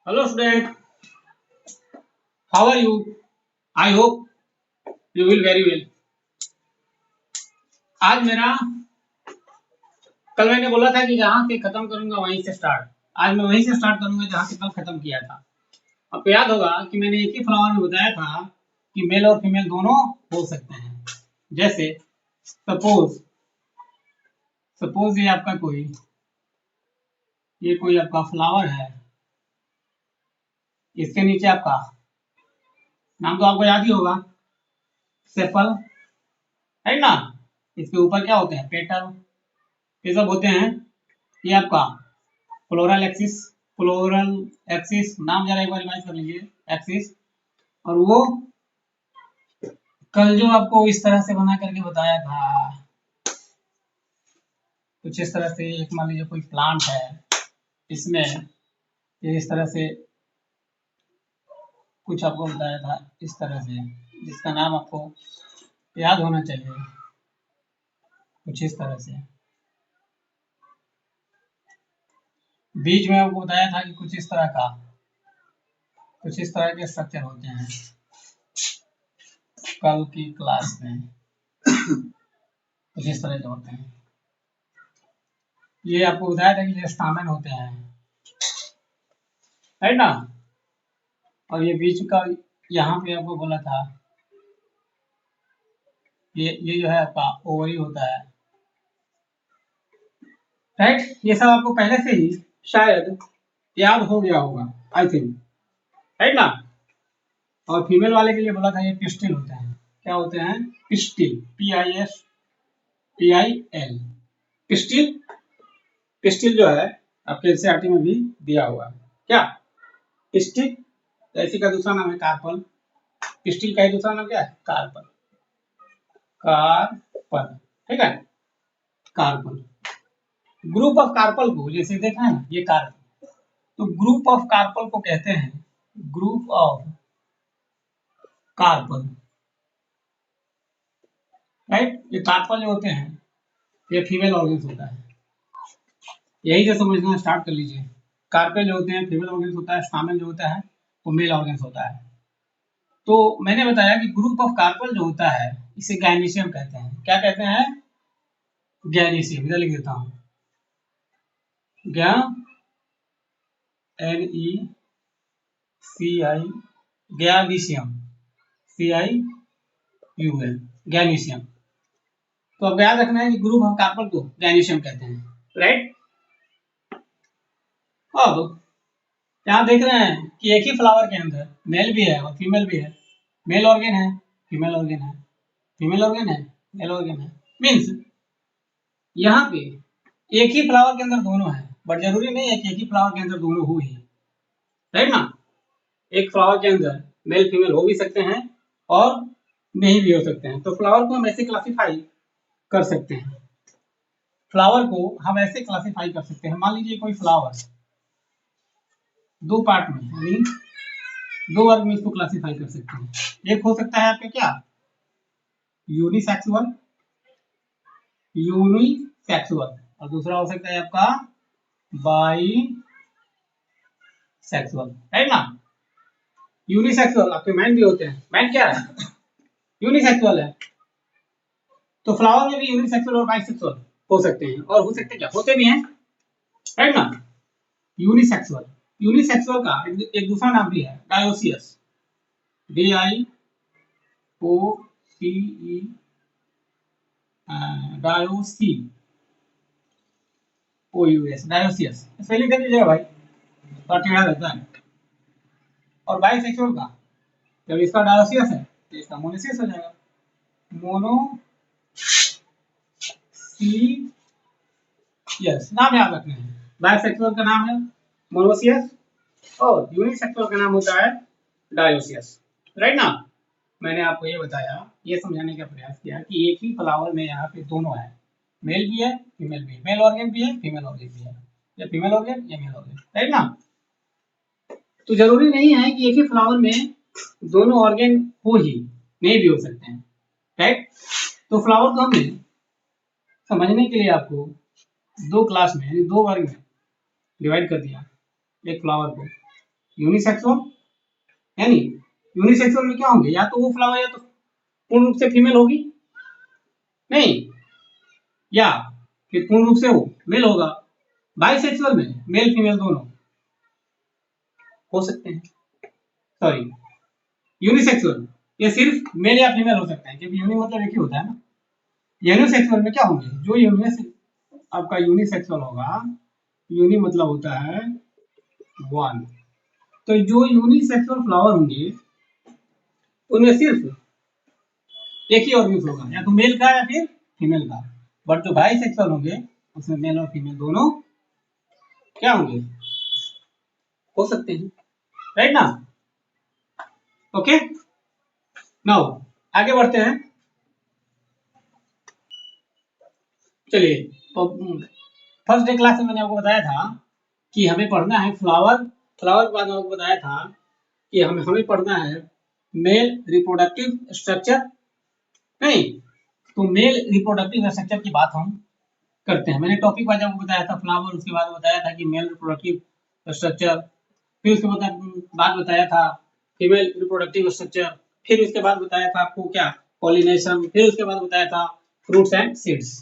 Hello student, how are you? I hope you will very well. आज मेरा कल मैंने बोला था कि जहाँ से खत्म करूंगा वहीं से स्टार्ट। आज मैं वहीं से स्टार्ट करूंगा जहाँ से कल खत्म किया था। आपको याद होगा कि मैंने एक ही फ्लावर में बताया था कि मेल और फीमेल दोनों हो सकते हैं। जैसे सपोज सपोज ये कोई आपका फ्लावर है। इसके नीचे आपका नाम तो आपको याद ही होगा, सेपल, है ना। इसके ऊपर क्या होते हैं, पेटल, ये सब होते हैं। ये आपका फ्लोरल एक्सिस नाम जरा एक बार रिवाइज कर लीजिए, एक्सिस। और वो कल जो आपको इस तरह से बना करके बताया था, कुछ इस तरह से, एक मान लीजिए कोई प्लांट है, इसमें ये इस तरह से कुछ आपको बताया था, इस तरह से, जिसका नाम आपको याद होना चाहिए, कुछ इस तरह से। बीच में आपको बताया था कि कुछ इस तरह के स्ट्रक्चर होते हैं कल की क्लास में, कुछ इस तरह के होते हैं। ये आपको बताया था कि ये स्टामेन होते हैं, है ना। और ये बीच का यहाँ पे आपको बोला था, ये जो है आपका ओवरी होता है, राइट। ये सब आपको पहले से ही शायद याद हो गया होगा, आई थिंक, राइट ना। और फीमेल वाले के लिए बोला था ये पिस्टिल होते हैं। क्या होते हैं? Pistil, PISTIL, pistil. पिस्टिल जो है आपके एनसीईआरटी में भी दिया हुआ है। क्या पिस्टिल? इसी का दूसरा नाम है कार्पल। पिस्टिल का ही दूसरा नाम क्या है? कार्पल। कार्पल, ठीक है, कार्पल। ग्रुप ऑफ कार्पल को जैसे देखा है ना, ये कार्पल, तो ग्रुप ऑफ कार्पल को कहते हैं ग्रुप ऑफ कार्पल, राइट। ये कार्पल जो होते हैं ये फीमेल ऑर्गन्स होता है, यही से समझना स्टार्ट कर लीजिए। कार्पेल जो होते हैं फीमेल ऑर्गन्स होता है, स्टामेन जो होता है वो मेल ऑर्गन्स होता है। तो मैंने बताया कि ग्रुप ऑफ कार्पल जो होता है इसे गैनीशियम कहते हैं। क्या कहते हैं? गैनीशियम। इधर लिख देता हूँ, NECI, गैनीशियम, CIUM, गैनीशियम। तो अब याद रखना है कि ग्रुप ऑफ कार्पल को गैनीशियम कहते हैं, राइट। अब यहाँ देख रहे हैं कि एक ही फ्लावर के अंदर मेल भी है और फीमेल भी है। मेल ऑर्गन है, फीमेल ऑर्गन है, फीमेल ऑर्गन है, मेल ऑर्गन है। मीन्स यहाँ पे एक ही फ्लावर के अंदर दोनों है, बट जरूरी नहीं है कि एक ही फ्लावर के अंदर दोनों हो ही, राइट ना। एक फ्लावर के अंदर मेल फीमेल हो भी सकते हैं और नहीं भी हो सकते हैं। तो फ्लावर को हम ऐसे क्लासिफाई कर सकते हैं, मान लीजिए कोई फ्लावर दो पार्ट में, यानी दो वर्ग में इसको क्लासिफाई कर सकते हैं। एक हो सकता है आपका क्या, यूनिसेक्सुअल, और दूसरा हो सकता है आपका बाई सेक्सुअल, राइट ना। यूनिसेक्सुअल आपके मैन भी होते हैं, मैन क्या है? यूनिसेक्सुअल है। तो फ्लावर में भी यूनिसेक्सुअल और बाइसेक्सुअल हो सकते हैं, और हो सकते क्या, होते भी हैं, राइट ना। यूनिसेक्सुअल, यूनिसेक्सुअल का एक दूसरा नाम भी है डायोसियस, DIOCE, डायोसियस। स्पेलिंग कर लीजिएगा भाई, थोड़ा टेढ़ा रहता है। और बाइसेक्सुअल का जब इसका डायोसियस है तो इसका मोनोसियस हो जाएगा, मोनोसियस। नाम याद रखने हैं, बाइसेक्सुअल का नाम है मोनोसियस और यूनिसेक्सुअल का नाम होता है डायोसियस, राइट ना। मैंने आपको ये बताया, ये समझाने का प्रयास किया कि एक ही फ्लावर में यहाँ पे दोनों है, मेल भी है फीमेल भी है, मेल ऑर्गन भी है फीमेल ऑर्गन भी है, या फीमेल ऑर्गन या मेल ऑर्गन, राइट ना। तो जरूरी नहीं है कि एक ही फ्लावर में दोनों ऑर्गन हो ही, नहीं भी हो सकते हैं, राइट। तो फ्लावर को हमने समझने के लिए आपको दो क्लास में, यानी दो वर्ग में डिवाइड कर दिया एक फ्लावर को। यूनिसेक्सुअल, यानी यूनिसेक्सुअल में क्या होंगे, या तो वो फ्लावर या तो पूर्ण रूप से फीमेल होगी, नहीं, या फिर पूर्ण रूप से वो मेल होगा। बाइसेक्सुअल में मेल फीमेल दोनों हो सकते हैं। सॉरी, यूनिसेक्सुअल ये सिर्फ मेल या फीमेल हो सकते हैं, क्योंकि यूनि मतलब एक ही होता है ना। यूनिसेक्सुअल में क्या होंगे, जो आपका यूनिसेक्सुअल होगा, यूनि मतलब होता है वन, तो जो यूनिसेक्सुअल फ्लावर होंगे उनमें सिर्फ एक ही ऑर्गेन्स होगा, या तो मेल का या फिर फीमेल का। बट जो बाइसेक्सुअल होंगे उसमें मेल और फीमेल दोनों क्या होंगे, हो सकते हैं, राइट ना। ओके, नाउ आगे बढ़ते हैं। चलिए, तो फर्स्ट डे क्लास में मैंने आपको बताया था कि हमें पढ़ना है फ्लावर, फ्लावर के बाद में आपको बताया था कि हमें पढ़ना है मेल रिप्रोडक्टिव स्ट्रक्चर, नहीं, तो मेल रिप्रोडक्टिव स्ट्रक्चर की बात हम करते हैं। मैंने टॉपिक वाइज आपको बताया था फ्लावर, उसके बाद बताया था कि मेल रिप्रोडक्टिव स्ट्रक्चर, फिर उसके बाद बताया था फीमेल रिप्रोडक्टिव स्ट्रक्चर, फिर उसके बाद बताया था आपको क्या, पॉलिनेशन, फिर उसके बाद बताया था फ्रूट्स एंड सीड्स।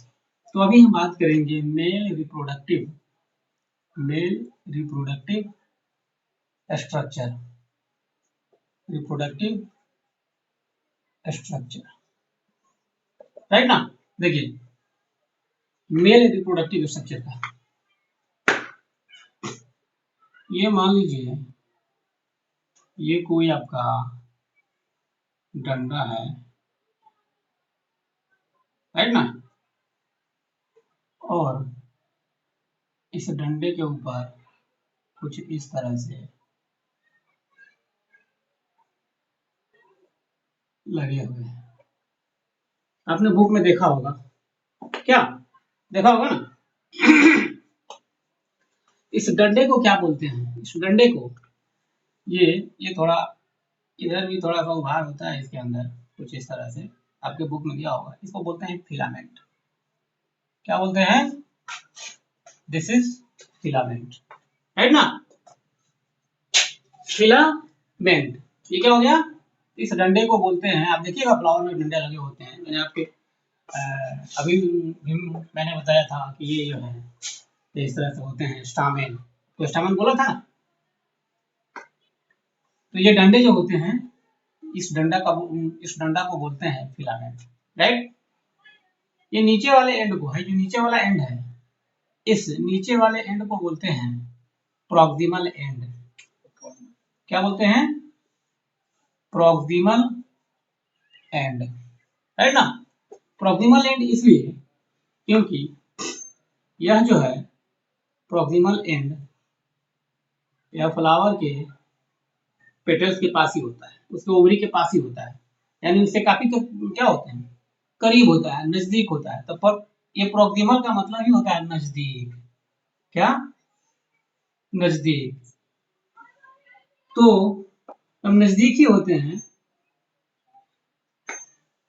तो अभी हम बात करेंगे male reproductive structure, reproductive structure, right ना। देखिए, मेल रिप्रोडक्टिव स्ट्रक्चर का, ये मान लीजिए ये कोई आपका डंडा है, राइट ना, और इस डंडे के ऊपर कुछ इस तरह से लगे हुए हैं। आपने बुक में देखा होगा, क्या देखा होगा ना। इस डंडे को क्या बोलते हैं, इस डंडे को, ये थोड़ा इधर भी थोड़ा सा उभार होता है इसके अंदर, कुछ इस तरह से आपके बुक में दिया होगा, इसको बोलते हैं फिलामेंट। क्या बोलते हैं, दिस इज फिलामेंट, राइट ना। फिलामेंट, ये क्या हो गया, इस डंडे को बोलते हैं, आप देखिएगा फ्लावर में डंडे लगे होते हैं, मैंने आपके अभी भी मैंने बताया था कि ये जो है ये इस तरह से होते हैं स्टामेन, तो स्टामेन बोला था। तो ये डंडे जो होते हैं, इस डंडा को बोलते हैं फिलामेंट, राइट। ये नीचे वाले एंड को है, जो नीचे वाला एंड है, इस नीचे वाले एंड को बोलते हैं प्रॉक्सिमल एंड। क्या बोलते हैं, प्रॉक्सिमल एंड, राइट ना। प्रॉक्सिमल एंड इसलिए क्योंकि यह जो है प्रॉक्सिमल एंड, यह फ्लावर के पेटल्स के पास ही होता है, उसके ओवरी के पास ही होता है, यानी उससे काफी तो क्या होते हैं, करीब होता है, नजदीक होता है। तो पर ये प्रॉक्सिमल का मतलब ही होता है नजदीक, क्या, नजदीक। तो हम नजदीक ही होते हैं,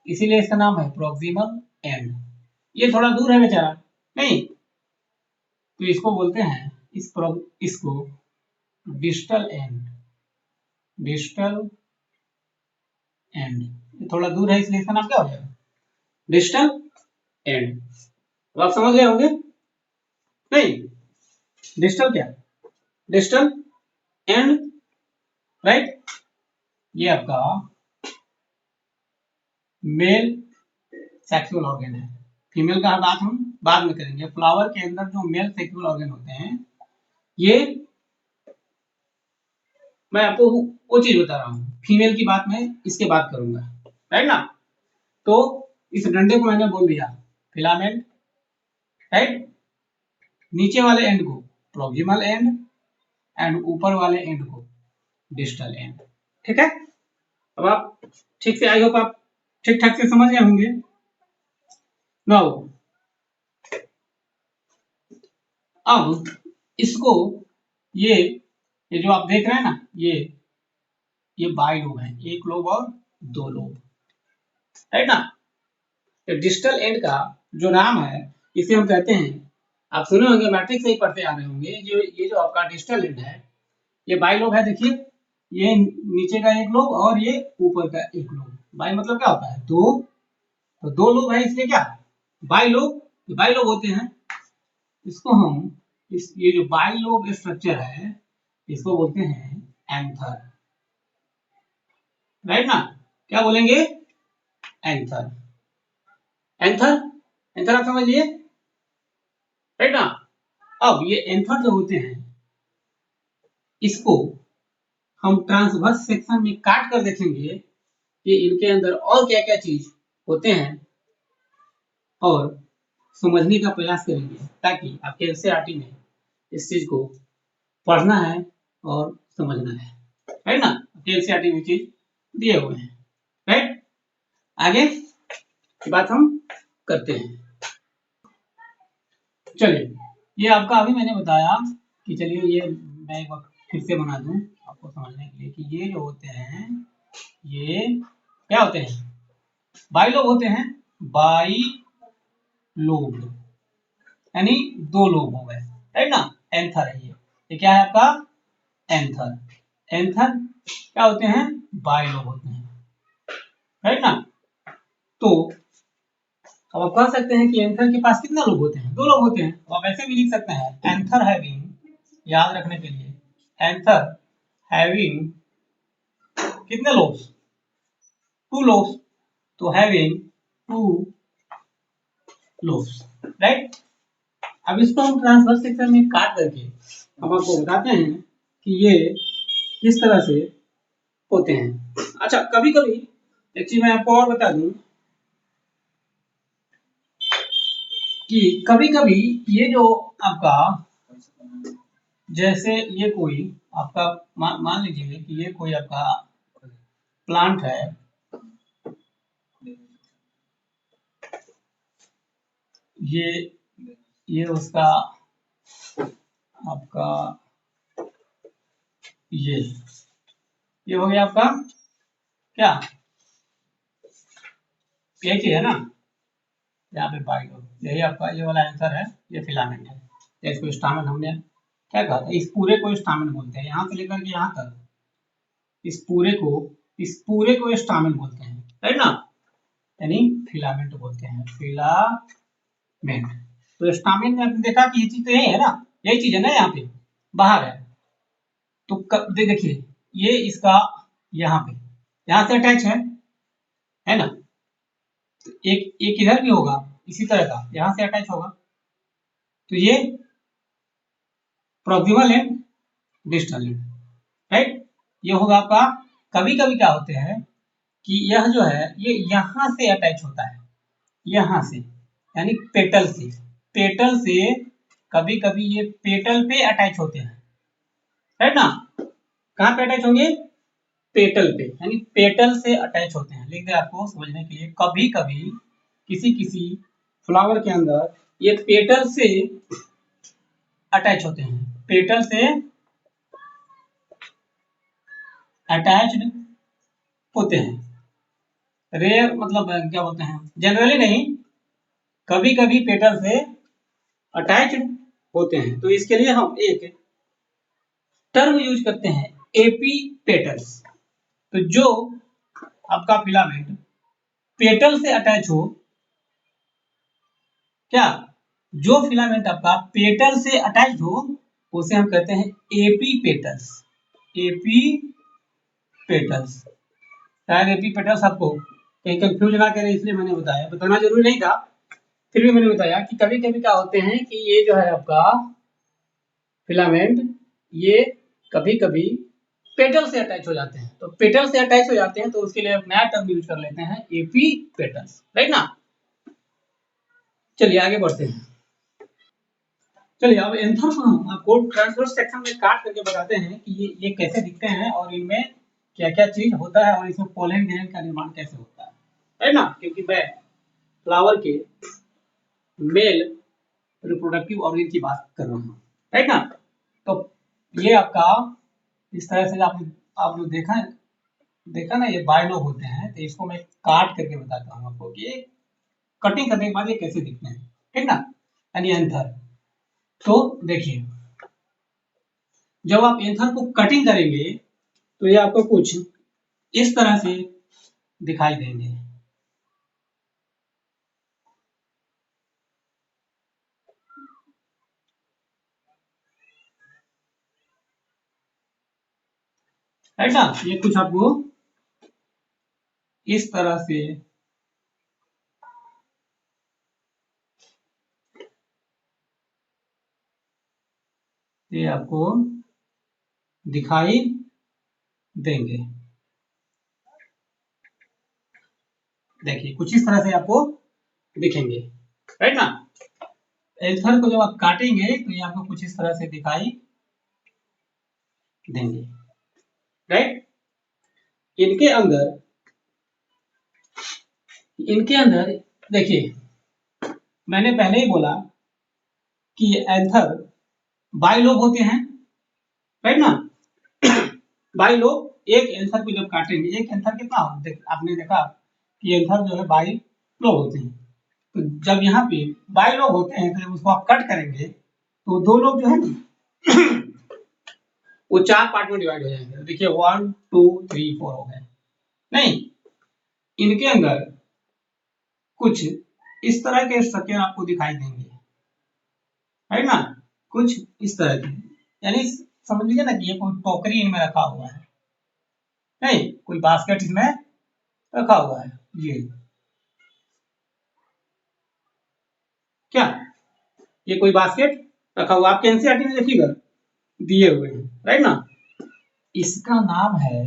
इसीलिए इसका नाम है प्रॉक्सिमल एंड। ये थोड़ा दूर है बेचारा, नहीं, तो इसको बोलते हैं इसको डिस्टल एंड, डिस्टल एंड। ये थोड़ा दूर है इसलिए इसका नाम क्या हो जाएगा, डिस्टल एंड। तो आप समझ गए होंगे, नहीं, डिस्टल क्या, डिस्टल एंड, राइट। ये आपका मेल सेक्सुअल ऑर्गन है, फीमेल का बात हम बाद में करेंगे। फ्लावर के अंदर जो मेल सेक्सुअल ऑर्गन होते हैं, ये मैं आपको वो चीज बता रहा हूँ, फीमेल की बात मैं इसके बाद करूंगा, राइट ना। तो इस डंडे को मैंने बोल दिया फिलामेंट, राइट, नीचे वाले एंड को प्रॉक्सिमल एंड, एंड ऊपर वाले एंड को डिस्टल एंड, ठीक है। अब आप ठीक से, आई होप आप ठीक ठाक से समझ गए होंगे। नाउ अब इसको, ये जो आप देख रहे हैं ना, ये बाई लोब है, एक लोब और दो लोब, राइट ना। तो डिस्टल एंड का जो नाम है, इसे हम कहते हैं, आप सुने होंगे मैट्रिक्स से ही पढ़ते आ रहे होंगे, ये जो आपका डिस्टल एंड है, ये बाइलोब है, देखिए ये नीचे का एक लोब और ये ऊपर का एक लोब। बाई मतलब क्या होता है? दो, तो दो लोब है इसलिए क्या बाइलोब, बाइलोब होते हैं। इसको हम ये जो बाइलोब स्ट्रक्चर है इसको बोलते हैं एंथर, राइट ना? क्या बोलेंगे? एंथर। एंथर, एंथर आप समझ लिए, राइट ना? अब ये एंथर जो होते हैं इसको हम ट्रांसवर्स सेक्शन में काट कर देखेंगे कि इनके अंदर और क्या क्या चीज होते हैं और समझने का प्रयास करेंगे, ताकि आपके एनसीईआरटी में इस चीज को पढ़ना है और समझना है, राइट ना? आपके एनसीईआरटी में चीज दिए हुए हैं, राइट? आगे की बात हम करते हैं। चलिए, ये आपका अभी मैंने बताया कि चलिए ये मैं एक बार फिर से बना दूं आपको समझने के लिए कि ये जो होते हैं ये क्या होते हैं? बाइलोब होते हैं। बाई लोब यानी दो लोब हो गए, राइट ना? एंथर है ये क्या है आपका? एंथर। एंथर क्या होते हैं? बाइलोब होते हैं, राइट ना? तो अब आप कह सकते हैं कि एंथर के पास कितने लोब होते हैं? दो लोब होते हैं। तो आप ऐसे भी लिख सकते हैं एंथर हैविंग, याद रखने के लिए, एंथर हैविंग कितने लोब्स? Two lobes. तो हैविंग टू लोब्स, राइट? अब इसको हम ट्रांसवर्स सेक्शन में काट करके हम आपको बताते हैं कि ये किस तरह से होते हैं। अच्छा, कभी कभी एक चीज मैं आपको और बता दूं कि कभी कभी ये जो आपका, जैसे ये कोई आपका मान लीजिए कि ये कोई आपका प्लांट है, ये उसका आपका ये हो गया आपका क्या, यही चीज है ना? यहाँ पे बाइलोब, यही आपका ये वाला आंसर है, ये फिलामेंट है। इसको स्टामेन हमने क्या कहा था? इस पूरे को स्टामेन बोलते हैं, यहाँ से लेकर के यहाँ तक इस पूरे को स्टामेन बोलते हैं, राइट ना? यानी फिलामेंट बोलते हैं, फिलामेंट। तो स्टामेन में आपने देखा कि ये चीज तो यही है ना, यही चीज है ना, यहाँ पे बाहर है। तो देखिए ये इसका यहाँ पे यहाँ से अटैच है ना? तो एक इधर भी होगा इसी तरह का, यहाँ से अटैच होगा। तो ये proximal and distal end, right? ये होगा आपका। कभी कभी क्या होते हैं कि यह जो है ये यहाँ से अटैच होता है, यहाँ से यानी पेटल से कभी कभी ये पेटल पे अटैच होते हैं, राइट ना? कहाँ पे अटैच होंगे? पेटल पे, यानी पेटल से अटैच होते हैं। लिख दे आपको समझने के लिए, कभी कभी किसी किसी फ्लावर के अंदर ये पेटल से अटैच होते हैं, पेटल से अटैच्ड होते हैं। रेयर मतलब क्या बोलते हैं, जनरली नहीं, कभी कभी पेटल से अटैच्ड होते हैं। तो इसके लिए हम एक टर्म यूज करते हैं, एपी पेटल्स। तो जो आपका फिलामेंट पेटल से अटैच हो, क्या जो फिलामेंट आपका पेटल से अटैच हो उसे हम कहते हैं एपी पेटल्स। एपी पेटल्स, शायद एपी पेटल्स आपको कहीं कंफ्यूज ना करे इसलिए मैंने बताया, बताना जरूरी नहीं था, फिर भी मैंने बताया कि कभी कभी क्या होते हैं कि ये जो है आपका फिलामेंट ये कभी कभी पेटल से अटैच हो जाते हैं। तो पेटल से अटैच हो जाते हैं तो उसके लिए नया टर्म यूज कर लेते हैं, एपी पेटल्स, राइट ना? चलिए आगे बढ़ते हैं। चलिए अब एंथर को हम आपको ट्रांसवर्स सेक्शन में काट करके बताते हैं कि ये कैसे दिखते हैं और इनमें क्या क्या चीज होता है और इसमें पोलन ग्रेन का निर्माण कैसे होता है, राइट ना? क्योंकि मैं फ्लावर के मेल रिप्रोडक्टिव ऑर्गन की बात कर रहा हूँ, राइट ना? तो ये आपका इस तरह से आप लोग देखा ना, ये बाइलोब होते हैं। तो इसको मैं काट करके बताता हूँ आपको कि कटिंग करने के बाद ये कैसे दिखते हैं, ठीक ना? यानी एंथर। तो देखिए जब आप एंथर को कटिंग करेंगे तो ये आपको कुछ इस तरह से दिखाई देंगे। राइट ना, ये कुछ आपको इस तरह से ये आपको दिखाई देंगे। देखिए कुछ इस तरह से आपको दिखेंगे। राइट ना, एंथर को जब आप काटेंगे तो ये आपको कुछ इस तरह से दिखाई देंगे। राइट, इनके अंदर देखिए मैंने पहले ही बोला कि एंथर बाइलोब होते हैं। राइट ना, बाइलोब एक एंथर को जब काटेंगे, एक एंथर कितना आपने देखा कि एंथर जो है बाइलोब होते हैं। तो जब यहाँ पे बाइलोब होते हैं तो जब उसको आप कट करेंगे तो दो लोग जो है ना वो 4 पार्ट में डिवाइड हो जाएंगे। देखिए 1 2 3 4 हो गए। नहीं, इनके अंदर कुछ इस तरह के स्ट्रक्चर आपको दिखाई देंगे। है ना, कुछ इस तरह के, यानी समझ लीजिए ना कि ये कोई टोकरी इनमें रखा हुआ है, नहीं कोई बास्केट इसमें रखा हुआ है। ये कोई बास्केट रखा हुआ, आपके एनसीईआरटी में फिगर दिए हुए हैं। राइट ना, इसका नाम है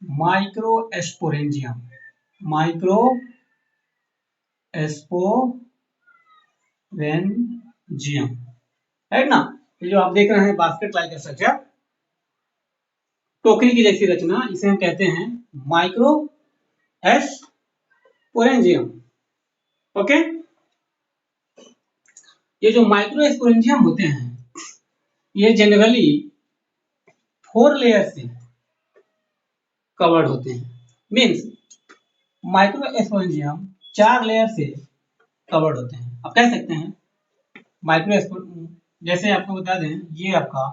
micro sporangium. Micro sporangium. Right ना, ये जो आप देख रहे हैं बास्केट लाइक स्ट्रक्चर, टोकरी की जैसी रचना, इसे हम कहते हैं माइक्रो एस्पोरेंजियम। ओके, ये जो माइक्रो एस्पोरेंजियम होते हैं ये जनरली 4 लेयर से कवर्ड होते हैं। मीन्स माइक्रो एस्पोरेंजियम 4 लेयर से कवर्ड होते हैं। आप कह सकते हैं माइक्रो एस्पोरेंजियम, जैसे आपको बता दें ये आपका,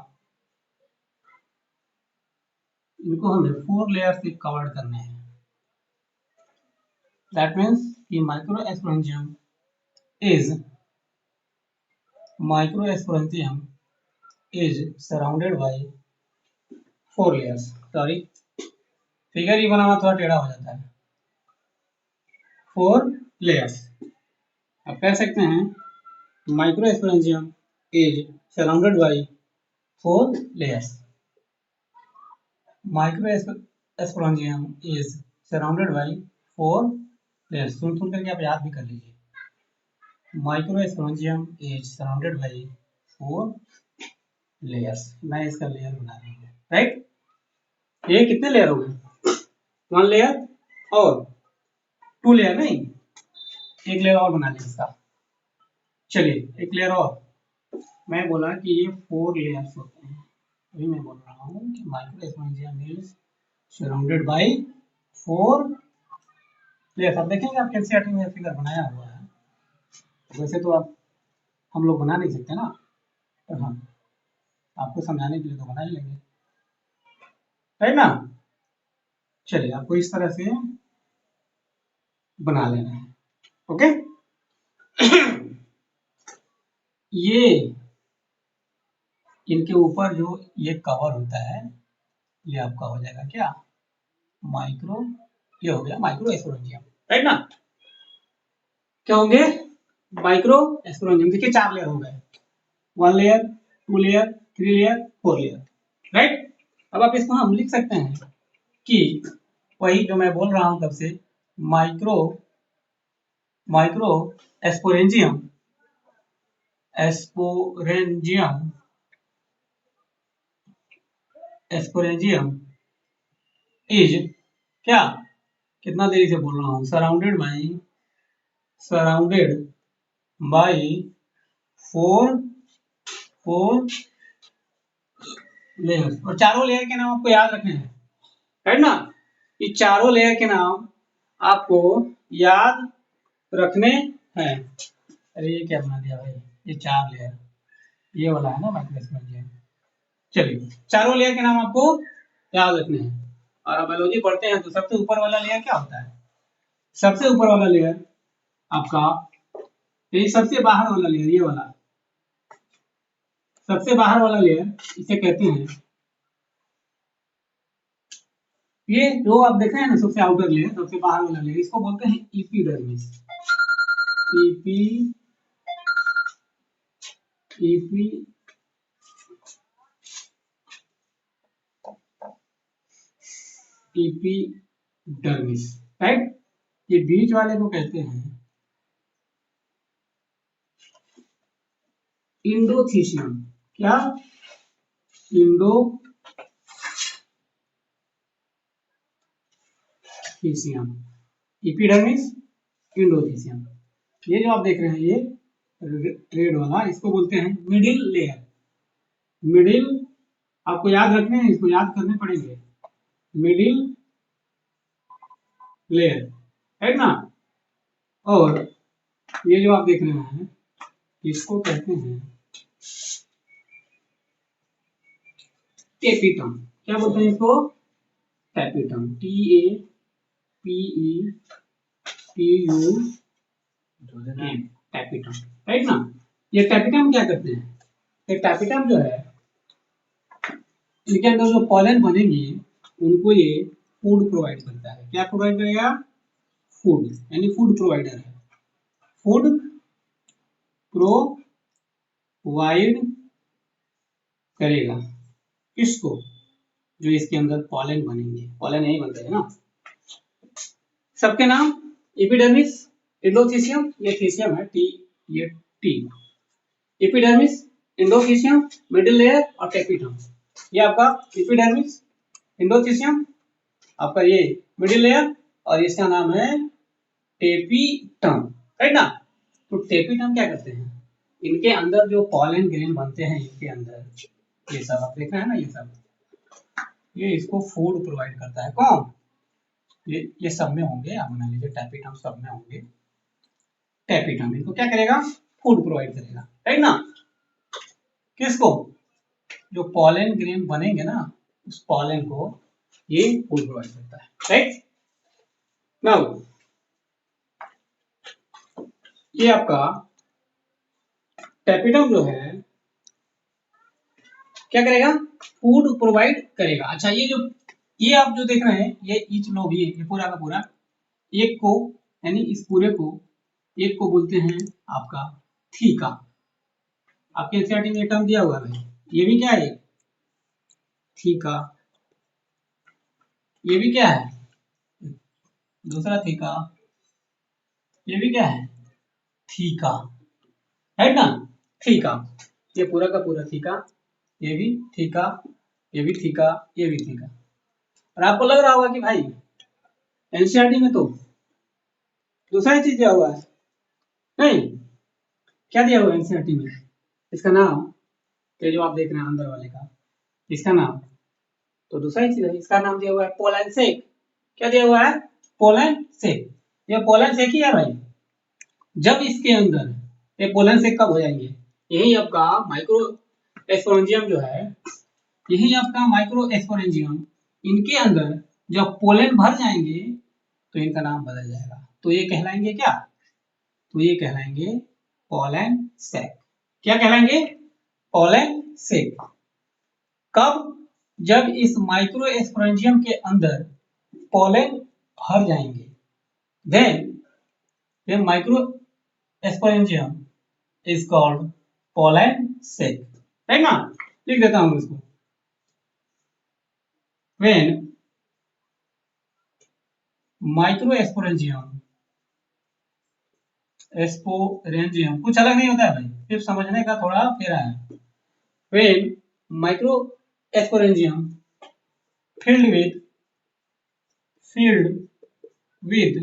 इनको हमें 4 लेयर से कवर्ड करने हैं। दैट मीन्स कि microsporangium is surrounded by 4 layers। Sorry, figure ही बना हुआ थोड़ा टेढ़ा हो जाता है। 4 layers, आप कह सकते हैं microsporangium is surrounded by 4 layers। Microsporangium is surrounded by 4 layers। सुन करके आप याद भी कर लीजिए। Microsporangium is surrounded by 4 layers। मैं इसका लेयर बना रही हूँ। राइट, ये कितने लेयर हो गए? 1 लेयर और 2 लेयर, नहीं एक लेयर और बना लें इसका। चलिए एक लेयर और, मैं बोला कि ये 4 लेयर्स होते हैं, अभी मैं बोल रहा हूँ कि microsporangium is surrounded by 4 layers. आप देखेंगे आप एनसीईआरटी में फिगर बनाया हुआ है, वैसे तो आप हम लोग बना नहीं सकते ना, पर हाँ आपको समझाने के लिए तो बना ही लेंगे। है ना, चलिए आपको इस तरह से बना लेना है। ओके ये इनके ऊपर जो ये कवर होता है ये आपका हो जाएगा क्या, माइक्रो, ये हो गया माइक्रो एस्पोरेंजियम। राइट ना, क्या होंगे? Micro sporangium. देखिए 4 लेयर हो गए, 1 layer 2 layer 3 layer 4 layer. Right, अब आप इसको हम लिख सकते हैं कि वही जो मैं बोल रहा हूं तब से, माइक्रो एस्पोरेंजियम इज क्या, कितना देरी से बोल रहा हूं, सराउंडेड बाई 4 लेयर्स। और चारों लेयर के नाम आपको याद रखने हैं। है ना, ये चारों लेयर के नाम आपको याद रखने हैं। अरे ये क्या बना दिया भाई, ये 4 लेयर, ये वाला है ना माइक्रोस्पोरेंजियम। चलिए, चारों लेयर के नाम आपको याद रखने हैं। और अब बायोलॉजी पढ़ते हैं तो सबसे ऊपर वाला लेयर क्या होता है? सबसे ऊपर वाला लेयर आपका, ये सबसे बाहर वाला लेयर, ये वाला सबसे बाहर वाला लेयर इसे कहते हैं, ये जो आप देख रहे हैं ना सबसे आउटर लेयर, सबसे बाहर वाला लेयर, इसको बोलते हैं epidermis. EP EP epidermis, right. ये बीच वाले को कहते हैं इंडोथीसियम। क्या? इंडोथीसियम, एपिडर्मिस, इंडोथीसियम। ये जो आप देख रहे हैं ये रेड वाला, इसको बोलते हैं मिडिल लेयर। मिडिल आपको याद रखने हैं, इसको याद करने पड़ेंगे, मिडिल लेयर, है ना। और ये जो आप देख रहे हैं इसको कहते हैं टेपिटम। क्या बोलते हैं इसको? टेपिटम, TAPETU, टेपिटम, राइट ना। ये टेपिटम क्या करते हैं? ये टेपिटम जो है, इनके अंदर जो पॉलन बनेंगे उनको ये फूड प्रोवाइड करता है। क्या प्रोवाइड करेगा? फूड, यानी फूड प्रोवाइडर है। फूड प्रोवाइड करेगा किसको? जो इसके अंदर पॉलन बनेंगे, पॉलन यही बनते हैं ना। सबके नाम, एपिडर्मिस, इंडोथीसियम, ये थीसियम है, टी, ये टी, एपिडर्मिस, इंडोथीसियम, मिडिल लेयर और टेपिटम। ये आपका एपिडर्मिस, इंडोथीसियम, आपका ये मिडिल लेयर, और इसका नाम है टेपिटम, राइट ना। तो टेपिटम क्या करते हैं? इनके अंदर जो पॉलन ग्रेन बनते हैं, इनके अंदर ये सब आप देख रहे हैं ना, ये सब, ये इसको फूड प्रोवाइड करता है। कौन? ये सब में होंगे, आप मान लीजिए टेपिटम सब में होंगे। टेपिटम इनको क्या करेगा? फूड प्रोवाइड करेगा, राइट ना। किसको? जो पॉलन ग्रेन बनेंगे ना, उस पॉलन को ये फूड प्रोवाइड करता है, राइट। नाउ ये आपका टेपिटम जो है क्या करेगा? फूड प्रोवाइड करेगा। अच्छा, ये आप जो देख रहे हैं, ये ईच लोब, ये पूरा का पूरा, एक को, यानी इस पूरे को, एक को बोलते हैं आपका थीका। आपके एनसीईआरटी में टर्म दिया हुआ है, ये भी क्या है? थीका। ये भी क्या है? दूसरा थीका। ये भी क्या है? थीका, है ना। थीका, ये पूरा का पूरा थीका, ये भी थीका, ये भी थीका, ये भी थीका। और आपको लग रहा होगा कि भाई एनसीईआरटी में तो दूसरा ही चीज दिया हुआ है। नहीं, क्या दिया हुआ है एनसीईआरटी में? इसका नाम, ये जो आप देख रहे हैं अंदर वाले का, इसका नाम तो दूसरा ही चीज है। इसका नाम दिया हुआ है पोलन सेक। क्या दिया हुआ है? पोलन सेक। ये पोलन सेक ही है भाई। जब इसके अंदर ये पोलन सेक कब हो जाएंगे? यही आपका माइक्रो एस्पोरेंजियम जो है, यही आपका माइक्रो एस्पोरेंजियम, इनके अंदर जब पोलन भर जाएंगे तो इनका नाम बदल जाएगा। तो ये कहलाएंगे क्या? तो ये कहलाएंगे पोलन सेक। क्या कहलाएंगे? पोलन सेक। कब? जब इस माइक्रो एस्पोरेंजियम के अंदर पोलन भर जाएंगे, देन ये micro sporangium is called pollen सेक, है ना। लिख देता हूं इसको। व्हेन माइक्रो एस्पोरेंजियम, एस्पोरेंजियम कुछ अलग नहीं होता है भाई, सिर्फ समझने का थोड़ा फेरा है। When micro sporangium filled with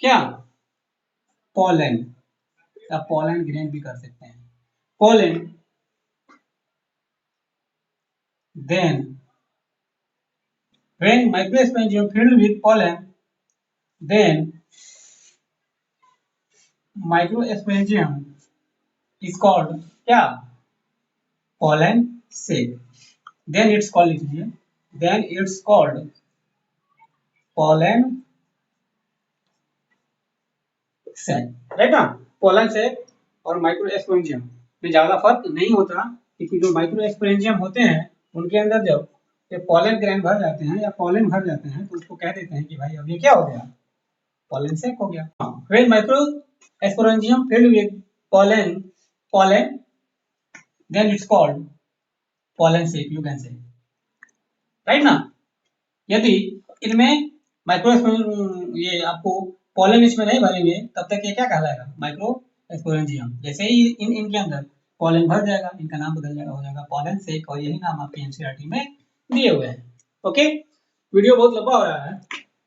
क्या? पोलन, या पोलन ग्रेन भी कर सकते हैं, pollen, then when microespongium filled with pollen, then microespongium is called क्या? pollen sac, then it's called, लीजिए, then it's called pollen sac, right ना। pollen sac और माइक्रोस्पोरेंजियम में ज्यादा फर्क नहीं होता, क्योंकि जो माइक्रोस्पोरेंजियम होते हैं उनके अंदर जब ये पॉलन ग्रैन भर जाते हैं या पॉलन भर जाते हैं तो उसको कह देते हैं कि भाई अब ये क्या हो गया, पॉलन सेक हो गया। When microsporangium filled with pollen then it's called pollen sac, you can say, right ना। यदि इनमें ये आपको पॉलन इसमें नहीं भरेंगे तब तक ये क्या कहलाएगा, माइक्रोस्पोरेंजियम। जैसे ही इनके अंदर पॉलन भर जाएगा इनका नाम बदल जाएगा, हो जाएगा पॉलन सेक, और यही नाम आपके एनसीईआरटी में दिए हुए हैं। ओके, वीडियो बहुत लंबा हो रहा है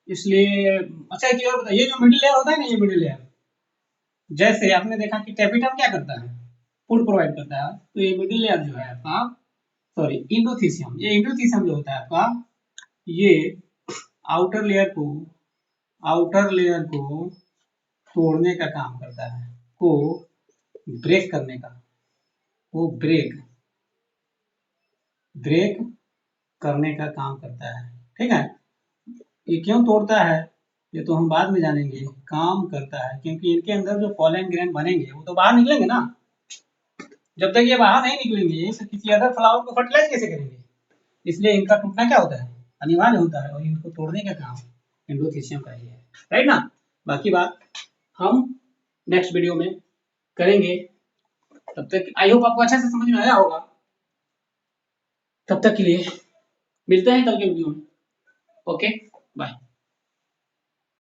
इसलिए, अच्छा एक और बताइए, जो मिडिल लेयर होता है ना, ये मिडिल लेयर, जैसे आपने देखा कि टेपिटम क्या करता है, फूड प्रोवाइड करता है, तो ये मिडिल लेयर जो है आपका, सॉरी इंडोथीसियम, ये इंडोथीसियम जो होता है आपका, ये आउटर लेयर को तोड़ने का काम करता है, को ब्रेक करने का, वो ब्रेक करने का काम करता है, ठीक है। ये क्यों तोड़ता है ये तो हम बाद में जानेंगे, काम करता है क्योंकि इनके अंदर जो पॉलन ग्रेन बनेंगे वो तो बाहर निकलेंगे ना, जब तक ये बाहर नहीं निकलेंगे तो किसी अदर फ्लावर को फर्टिलाइज कैसे करेंगे, इसलिए इनका टूटना क्या होता है, अनिवार्य होता है, और इनको तोड़ने का काम एंडोथीसियम का ही है, राइट ना। बाकी बात हम नेक्स्ट वीडियो में करेंगे, तब तक आई होप आपको अच्छे से समझ में आया होगा। तब तक के लिए मिलते हैं कल के वीडियो में, ओके बाय।